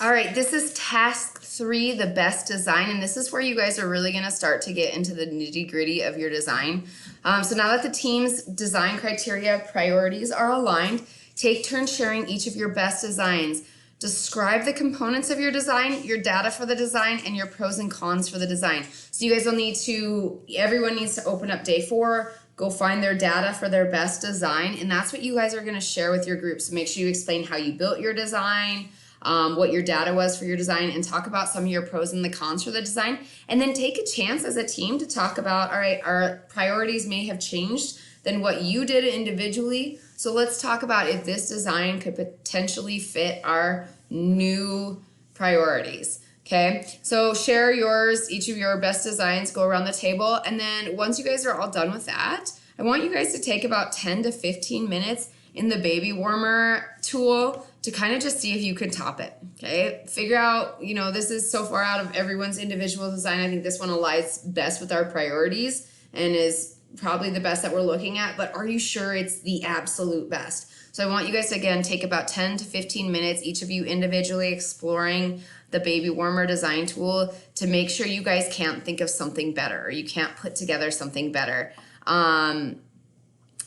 All right, this is task 3, the best design, and this is where you guys are really going to start to get into the nitty-gritty of your design. So now that the team's design criteria priorities are aligned, take turns sharing each of your best designs. Describe the components of your design, your data for the design, and your pros and cons for the design. So you guys will need to, everyone needs to open up day 4, go find their data for their best design, and that's what you guys are going to share with your group. So make sure you explain how you built your design, what your data was for your design, and talk about some of your pros and the cons for the design. And then take a chance as a team to talk about, all right, our priorities may have changed than what you did individually. So let's talk about if this design could potentially fit our new priorities. Okay, so share yours, each of your best designs, go around the table, and then once you guys are all done with that, I want you guys to take about 10 to 15 minutes in the baby warmer tool to kind of just see if you could top it. Okay, figure out, you know, this is so far out of everyone's individual design. I think this one aligns best with our priorities and is probably the best that we're looking at, but are you sure it's the absolute best? So I want you guys to, again, take about 10 to 15 minutes, each of you individually exploring the baby warmer design tool to make sure you guys can't think of something better or you can't put together something better. And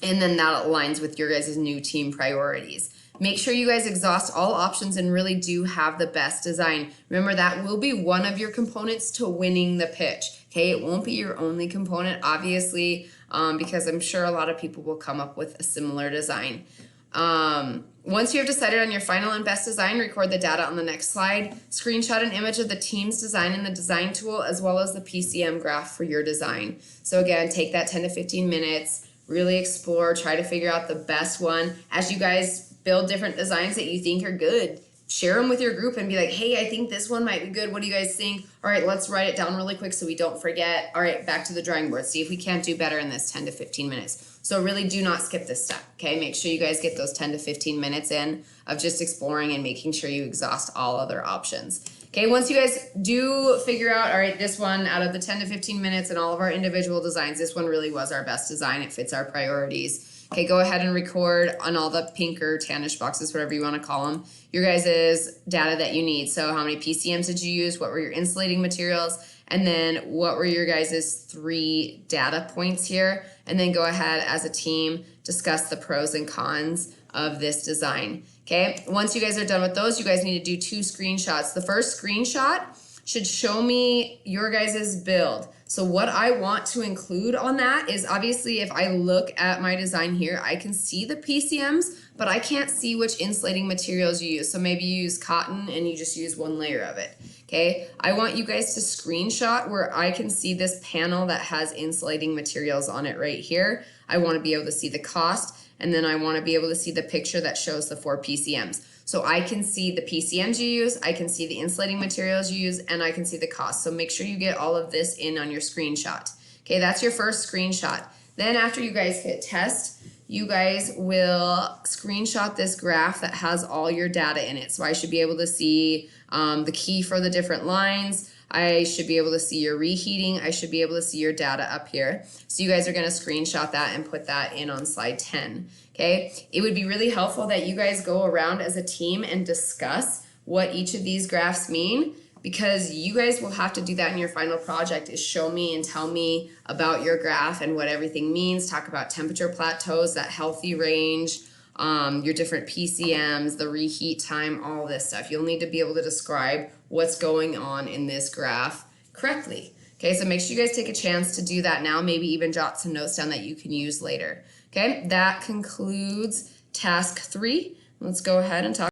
then that aligns with your guys' new team priorities. Make sure you guys exhaust all options and really do have the best design. Remember, that will be one of your components to winning the pitch. Okay, it won't be your only component, obviously, because I'm sure a lot of people will come up with a similar design. Once you have decided on your final and best design, record the data on the next slide. Screenshot an image of the team's design in the design tool as well as the PCM graph for your design. So again, take that 10 to 15 minutes, really explore, try to figure out the best one. As you guys build different designs that you think are good, share them with your group and be like, hey, I think this one might be good. What do you guys think? All right, let's write it down really quick so we don't forget. All right, back to the drawing board. See if we can't do better in this 10 to 15 minutes. So really do not skip this step, okay? Make sure you guys get those 10 to 15 minutes in of just exploring and making sure you exhaust all other options. Okay, once you guys do figure out, all right, this one out of the 10 to 15 minutes and all of our individual designs, this one really was our best design. It fits our priorities. Okay, go ahead and record on all the pink or tannish boxes, whatever you want to call them, your guys' data that you need. So how many PCMs did you use? What were your insulating materials? And then what were your guys' 3 data points here? And then go ahead as a team, discuss the pros and cons of this design. Okay, once you guys are done with those, you guys need to do 2 screenshots. The first screenshot should show me your guys' build. So what I want to include on that is, obviously, if I look at my design here, I can see the PCMs, but I can't see which insulating materials you use. So maybe you use cotton and you just use 1 layer of it. Okay, I want you guys to screenshot where I can see this panel that has insulating materials on it right here. I want to be able to see the cost, and then I want to be able to see the picture that shows the 4 PCMs. So I can see the PCMs you use, I can see the insulating materials you use, and I can see the cost. So make sure you get all of this in on your screenshot. Okay, that's your first screenshot. Then after you guys hit test, you guys will screenshot this graph that has all your data in it. So I should be able to see the key for the different lines. I should be able to see your reheating. I should be able to see your data up here. So you guys are going to screenshot that and put that in on slide 10. Okay, it would be really helpful that you guys go around as a team and discuss what each of these graphs mean, because you guys will have to do that in your final project, is show me and tell me about your graph and what everything means. Talk about temperature plateaus, that healthy range, your different PCMs, the reheat time, all this stuff. You'll need to be able to describe what's going on in this graph correctly. Okay, so make sure you guys take a chance to do that now, maybe even jot some notes down that you can use later. Okay, that concludes task 3. Let's go ahead and talk